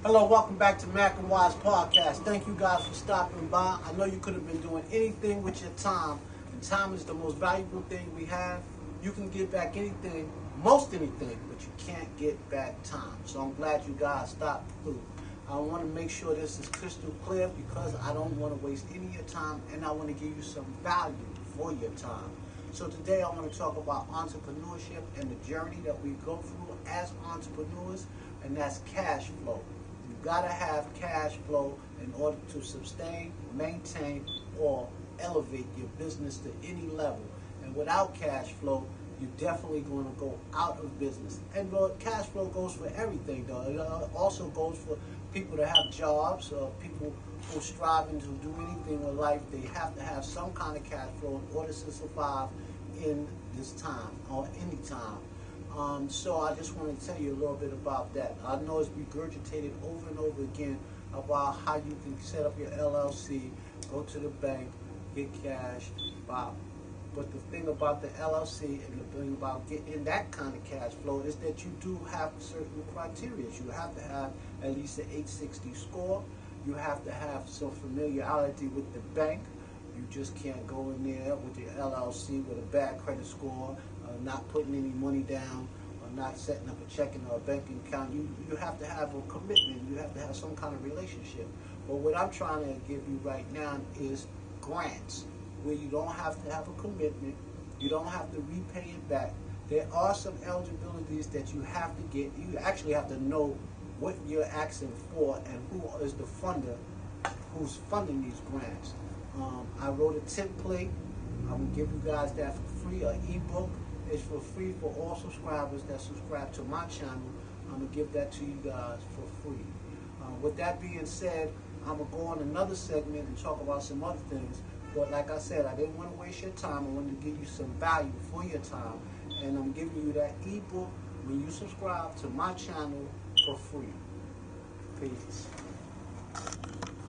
Hello, welcome back to Mac and Wise Podcast. Thank you guys for stopping by. I know you could have been doing anything with your time, and time is the most valuable thing we have. You can get back anything, most anything, but you can't get back time. So I'm glad you guys stopped through. I want to make sure this is crystal clear because I don't want to waste any of your time, and I want to give you some value for your time. So today I want to talk about entrepreneurship and the journey that we go through as entrepreneurs, and that's cash flow. You gotta have cash flow in order to sustain, maintain, or elevate your business to any level. And without cash flow, you're definitely going to go out of business. And cash flow goes for everything, though. It also goes for people that have jobs, people who are striving to do anything in life. They have to have some kind of cash flow in order to survive in this time or any time. So I just want to tell you a little bit about that. I know it's regurgitated over and over again about how you can set up your LLC, go to the bank, get cash, buy. But the thing about the LLC and the thing about getting that kind of cash flow is that you do have certain criteria. You have to have at least an 860 score. You have to have some familiarity with the bank. You just can't go in there with your LLC with a bad credit score, not putting any money down, or not setting up a checking or a banking account. You have to have a commitment. You have to have some kind of relationship. But what I'm trying to give you right now is grants, where you don't have to have a commitment. You don't have to repay it back. There are some eligibilities that you have to get. You actually have to know what you're asking for and who is the funder who's funding these grants. I wrote a template. I'm going to give you guys that for free. An ebook is for free for all subscribers that subscribe to my channel. I'm going to give that to you guys for free. With that being said, I'm going to go on another segment and talk about some other things. But like I said, I didn't want to waste your time. I wanted to give you some value for your time. And I'm giving you that ebook when you subscribe to my channel for free. Peace.